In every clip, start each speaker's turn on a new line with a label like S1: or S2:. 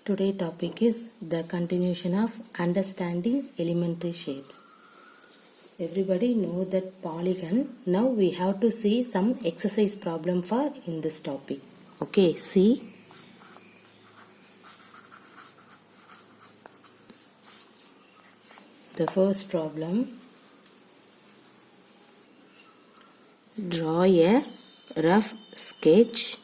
S1: Today topic is the continuation of understanding elementary shapes. Everybody know that polygon. Now we have to see some exercise problem for in this topic. Okay, see. The first problem. Draw a rough sketch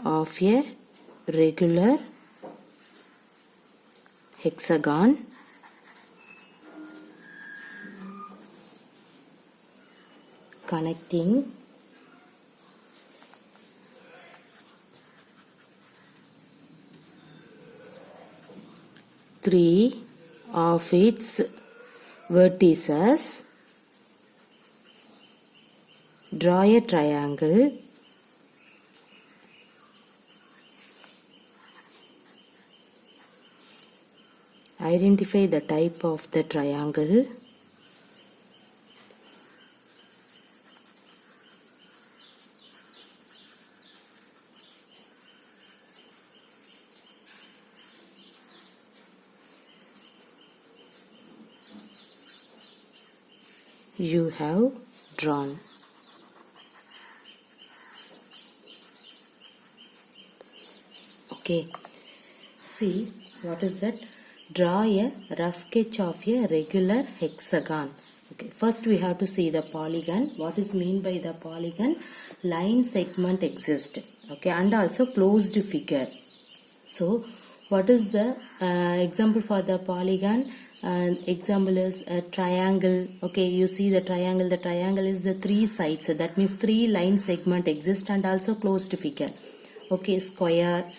S1: of a regular hexagon connecting three of its vertices. Draw a triangle identify the type of the triangle. You have drawn. Okay, see what is that? Draw a rough sketch of a regular hexagon. Okay, first we have to see the polygon. What is mean by the polygon? Line segment exist. Okay, and also closed figure. So what is the example for the polygon? Example is a triangle. Okay, you see the triangle. The triangle is the three sides. So that means three line segment exist and also closed figure. Okay, square,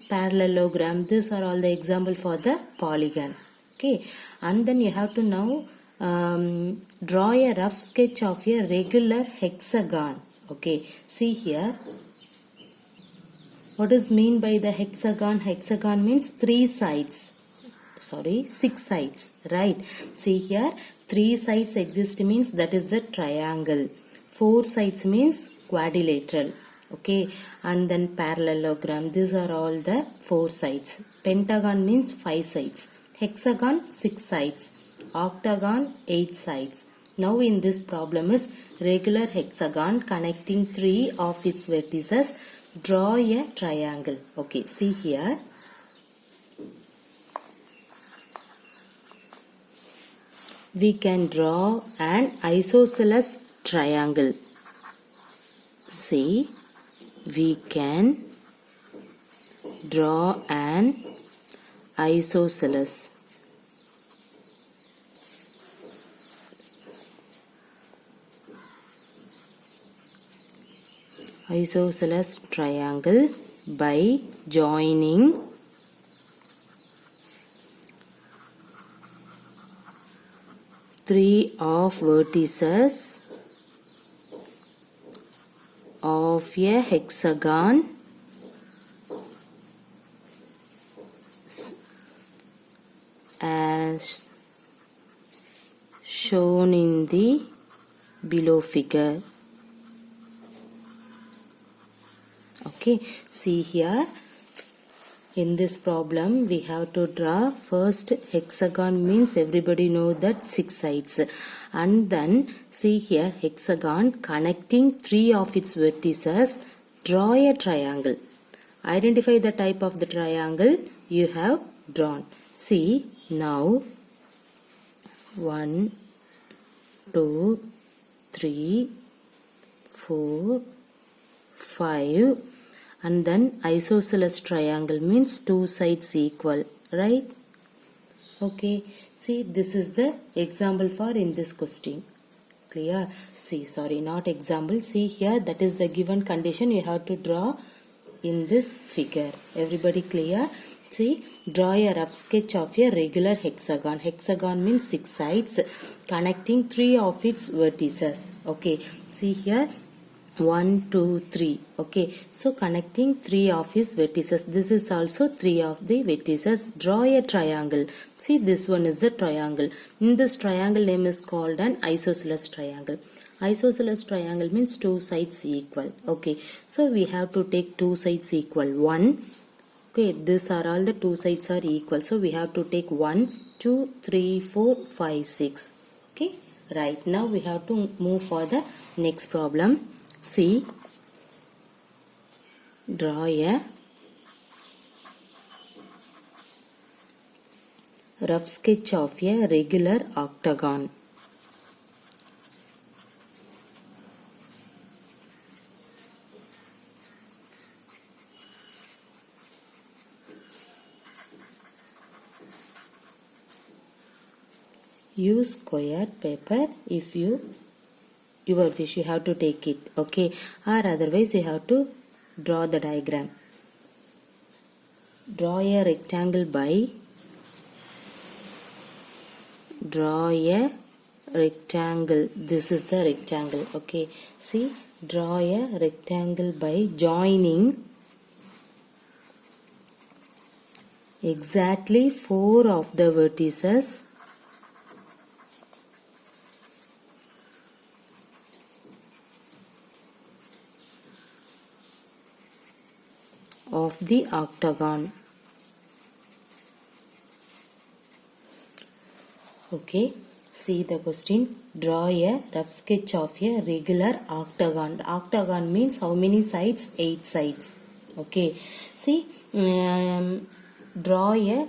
S1: parallelogram. These are all the example for the polygon. Okay, and then you have to now draw a rough sketch of a regular hexagon. Okay, see here. What is mean by the hexagon? Hexagon means three sides. Sorry, six sides, right? See here, three sides exist means that is the triangle. Four sides means quadrilateral. Okay, and then parallelogram. These are all the four sides. Pentagon means five sides. Hexagon, six sides. Octagon, eight sides. Now in this problem is regular hexagon connecting three of its vertices. Draw a triangle. Okay, see here. We can draw an isosceles triangle. See, we can draw an isosceles. Isosceles triangle by joining three of vertices of a hexagon as shown in the below figure. Okay, see here. In this problem, we have to draw first hexagon means everybody know that six sides. And then see here hexagon connecting three of its vertices. Draw a triangle. Identify the type of the triangle you have drawn. See now 1, 2, 3, 4, 5. And then isosceles triangle means two sides equal, right? Okay, see this is the example for in this question. Clear? See, sorry, not example. See here, that is the given condition you have to draw in this figure. Everybody clear? See, draw a rough sketch of a regular hexagon. Hexagon means six sides connecting three of its vertices. Okay, see here. 1, 2, 3. Okay, so connecting 3 of his vertices. This is also 3 of the vertices. Draw a triangle. See, this one is the triangle. In this triangle name is called an isosceles triangle. Isosceles triangle means two sides equal. Okay, so we have to take two sides equal. 1. Okay, these are all the two sides are equal. So we have to take 1, 2, 3, 4, 5, 6. Okay, right now we have to move for the next problem. See, draw a rough sketch of a regular octagon. Use squared paper if your wish, you have to take it, okay, or otherwise you have to draw the diagram. Draw a rectangle by this is the rectangle. Okay, see, draw a rectangle by joining exactly 4 of the vertices of the octagon. Okay, see the question. Draw a rough sketch of a regular octagon. Octagon means how many sides? 8 sides. Okay, see, draw a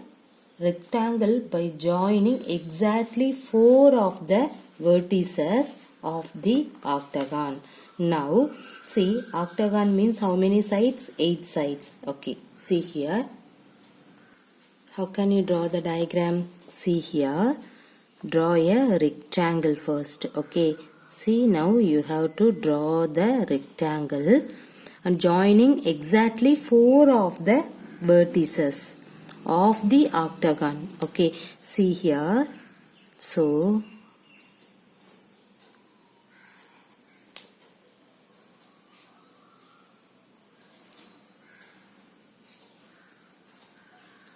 S1: rectangle by joining exactly 4 of the vertices of the octagon. Now, see, octagon means how many sides? 8 sides. Okay, see here. How can you draw the diagram? See here. Draw a rectangle first. Okay, see, now you have to draw the rectangle and joining exactly 4 of the vertices of the octagon. Okay, see here. So,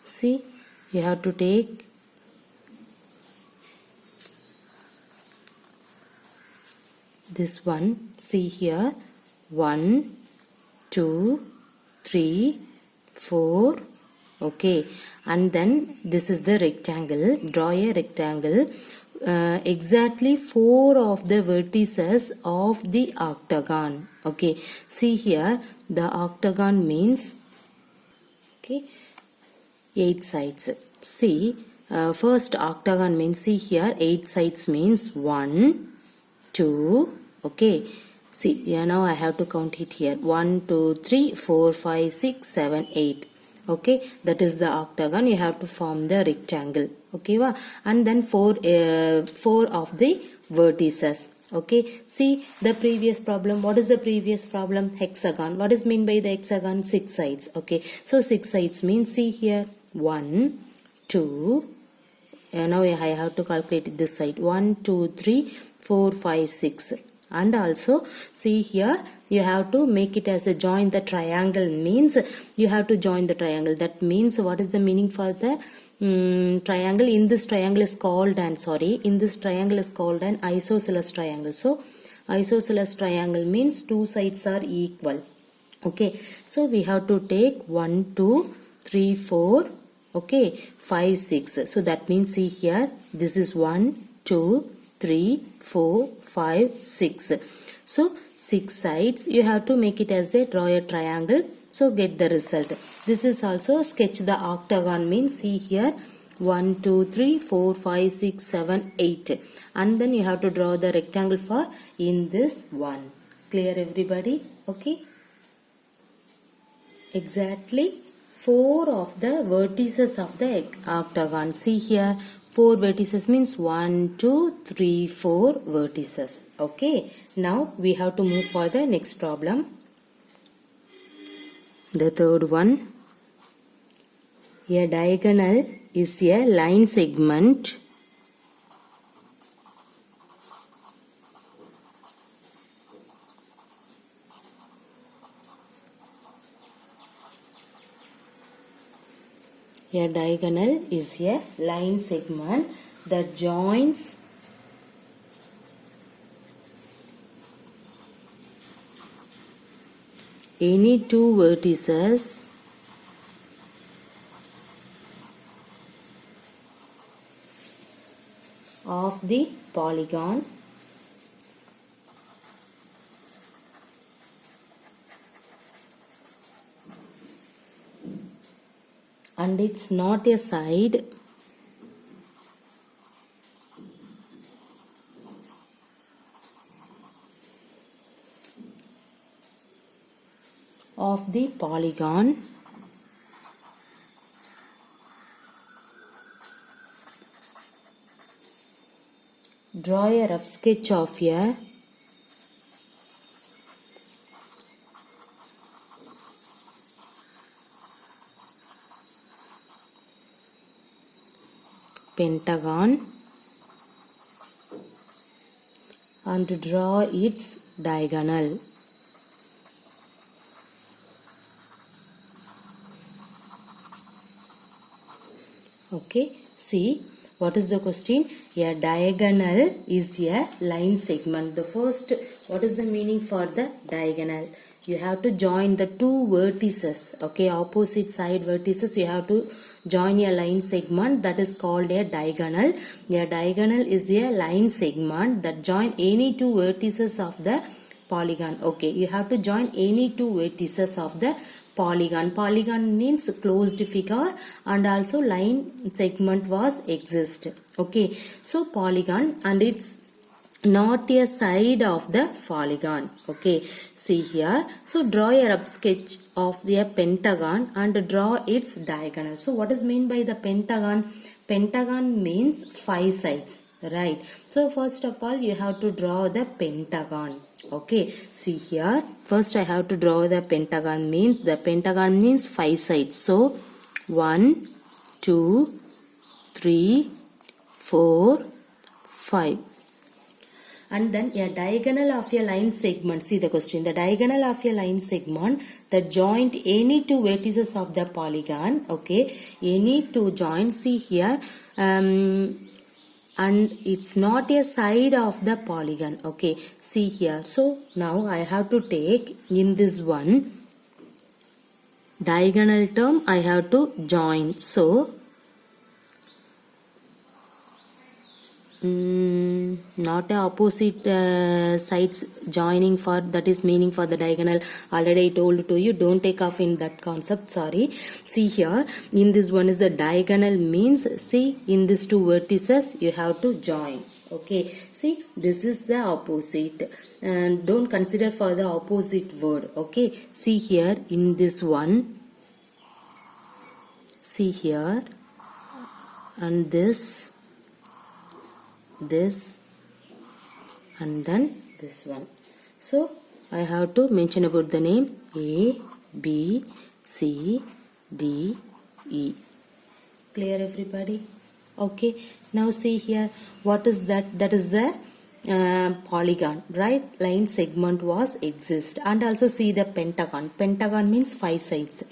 S1: see, you have to take this one. See here, 1, 2, 3, 4. Okay, and then this is the rectangle. Draw a rectangle. Exactly 4 of the vertices of the octagon. Okay, see here, the octagon means, okay, 8 sides. See, first octagon means, see here, 8 sides means 1, 2, okay. See, here now I have to count it here. 1, 2, 3, 4, 5, 6, 7, 8. Okay, that is the octagon. You have to form the rectangle. Okay, and then 4 of the vertices. Okay, see the previous problem. What is the previous problem? Hexagon. What is mean by the hexagon? 6 sides. Okay, so 6 sides means, see here, 1, 2. Now I have to calculate this side. 1, 2, 3, 4, 5, 6. And also see here, you have to make it as a join the triangle means you have to join the triangle. That means what is the meaning for the triangle? In this triangle is called an isosceles triangle. So isosceles triangle means two sides are equal. Okay, so we have to take 1, 2, 3, 4. Okay, 5, 6. So that means, see here, this is 1, 2, 3, 4, 5, 6. So 6 sides you have to make it as a draw a triangle. So get the result. This is also sketch the octagon means, see here, 1, 2, 3, 4, 5, 6, 7, 8. And then you have to draw the rectangle for in this one. Clear everybody? Okay. Exactly 4 of the vertices of the octagon. See here, 4 vertices means 1, 2, 3, 4 vertices. Okay. Now we have to move for the next problem. The third one. A diagonal is a line segment A diagonal is a line segment that joins any two vertices of the polygon and it's not a side of the polygon draw a rough sketch of a pentagon and draw its diagonal. Okay, see what is the question? A diagonal is a line segment. The first, what is the meaning for the diagonal? You have to join the two vertices, okay, opposite side vertices. You have to join a line segment, that is called a diagonal. A diagonal is a line segment that join any two vertices of the polygon. Okay, you have to join any two vertices of the polygon. Polygon means closed figure and also line segment was exist. Okay, so polygon and it's not a side of the polygon. Okay, see here. So draw a rough sketch of a pentagon and draw its diagonal. So what is mean by the pentagon? Pentagon means 5 sides, right? So first of all you have to draw the pentagon. Okay, see here. First I have to draw the pentagon. Means the pentagon means 5 sides. So 1, 2, 3, 4, 5. And then a diagonal of a line segment. See the question. The diagonal of a line segment that joined any two vertices of the polygon. Okay, any two joints. See here. And it's not a side of the polygon. Okay, see here. So now I have to take in this one diagonal term I have to join. So not a opposite sides joining, for that is meaning for the diagonal. Already I told to you, don't take off in that concept, sorry. See here, in this one is the diagonal means, see in these two vertices you have to join. Okay, see this is the opposite and don't consider for the opposite word. Okay, see here in this one, see here, and this and then this one. So I have to mention about the name A, B, C, D, E. Clear everybody? Okay, now see here, what is that? That is the polygon, right? Line segment was exist. And also see the pentagon. Pentagon means 5 sides.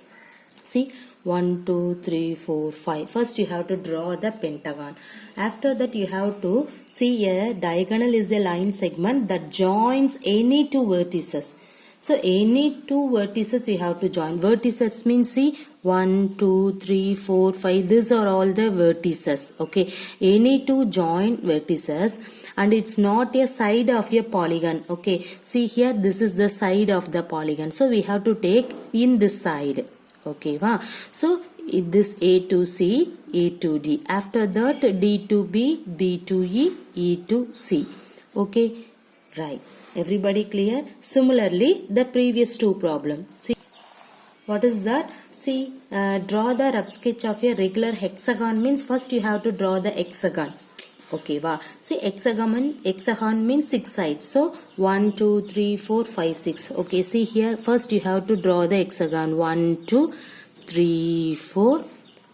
S1: See 1, 2, 3, 4, 5. First you have to draw the pentagon. After that you have to see a diagonal is a line segment that joins any two vertices. So any two vertices you have to join. Vertices means see 1, 2, 3, 4, 5. These are all the vertices. Okay. Any two join vertices and it's not a side of a polygon. Okay. See here, this is the side of the polygon. So we have to take in this side. Okay, wow. So this A to C, A to D. After that D to B, B to E, E to C. Okay, right. Everybody clear? Similarly, the previous two problem. See, what is that? See, draw the rough sketch of a regular hexagon means first you have to draw the hexagon. Okay, wow. See, hexagon means 6 sides. So 1, 2, 3, 4, 5, 6. Okay, see here. First you have to draw the hexagon. 1, 2, 3, 4,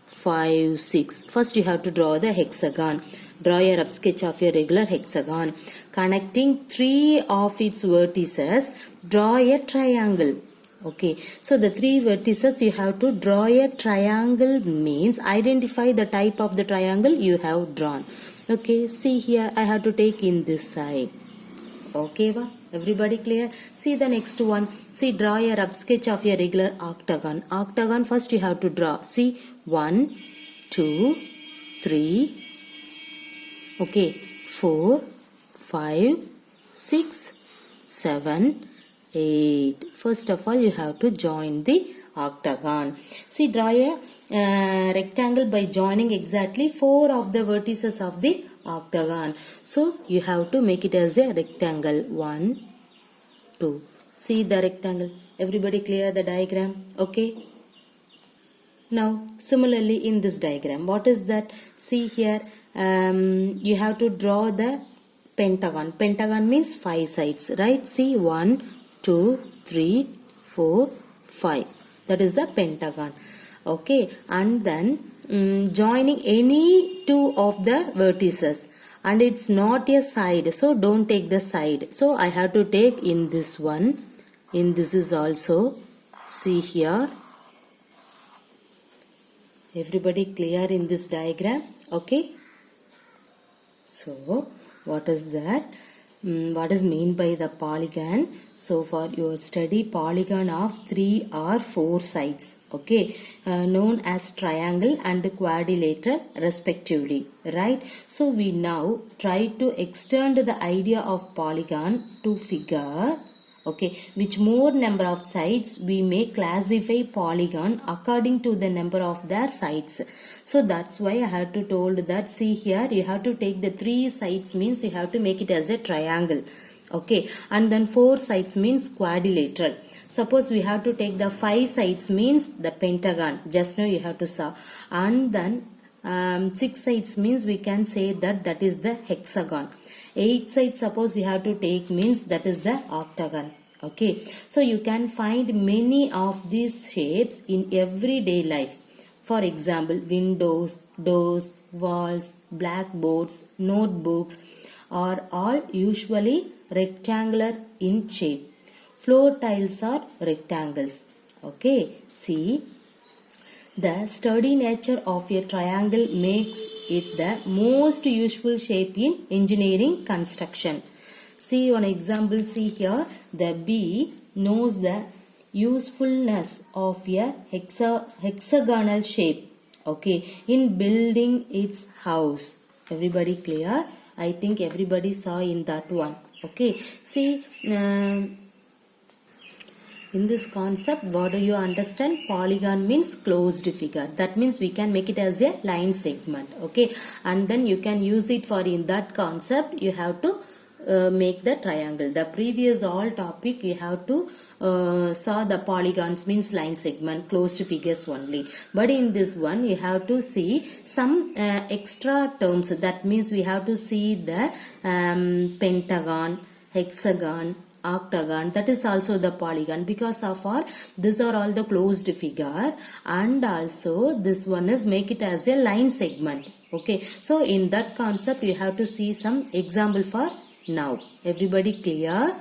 S1: 5, 6. First you have to draw the hexagon. Draw a rough sketch of a regular hexagon. Connecting 3 of its vertices, draw a triangle. Okay, so the three vertices you have to draw a triangle means identify the type of the triangle you have drawn. Okay, see here I have to take in this side. Okay, everybody clear? See the next one. See, draw a rough sketch of a regular octagon. Octagon first you have to draw. See, 1, 2, 3, okay, 4, 5, 6, 7, 8. First of all, you have to join the octagon. See, draw a rectangle by joining exactly 4 of the vertices of the octagon. So, you have to make it as a rectangle. 1, 2. See the rectangle. Everybody clear the diagram? Okay. Now, similarly in this diagram, what is that? See here, you have to draw the pentagon. Pentagon means 5 sides, right? See, 1, 2, 3, 4, 5. That is the pentagon. Okay, and then joining any 2 of the vertices, and it's not a side, so don't take the side. So I have to take in this one, in this is also, see here. Everybody clear in this diagram? Okay. So what is that? What is mean by the polygon? So for your study, polygon of 3 or 4 sides, okay, known as triangle and quadrilateral respectively, right? So we now try to extend the idea of polygon to figure, okay, which more number of sides we may classify polygon according to the number of their sides. So that's why I have to told that, see here, you have to take the 3 sides means you have to make it as a triangle. Okay, and then 4 sides means quadrilateral. Suppose we have to take the 5 sides means the pentagon. Just now you have to saw. And then 6 sides means we can say that that is the hexagon. 8 sides suppose you have to take means that is the octagon. Okay, so you can find many of these shapes in everyday life. For example, windows, doors, walls, blackboards, notebooks are all usually rectangular in shape. Floor tiles are rectangles. Okay, see, the sturdy nature of a triangle makes it the most useful shape in engineering construction. See one example, see here, the bee knows the usefulness of a hexagonal shape, okay, in building its house. Everybody clear? I think everybody saw in that one. Okay, see, in this concept, what do you understand? Polygon means closed figure. That means we can make it as a line segment. Okay, and then you can use it for, in that concept you have to make the triangle. The previous all topic you have to saw the polygons means line segment, closed figures only. But in this one you have to see some extra terms. That means we have to see the pentagon, hexagon, octagon. That is also the polygon. Because of all, these are all the closed figure, and also this one is make it as a line segment. Okay, so in that concept you have to see some example for now. Everybody clear?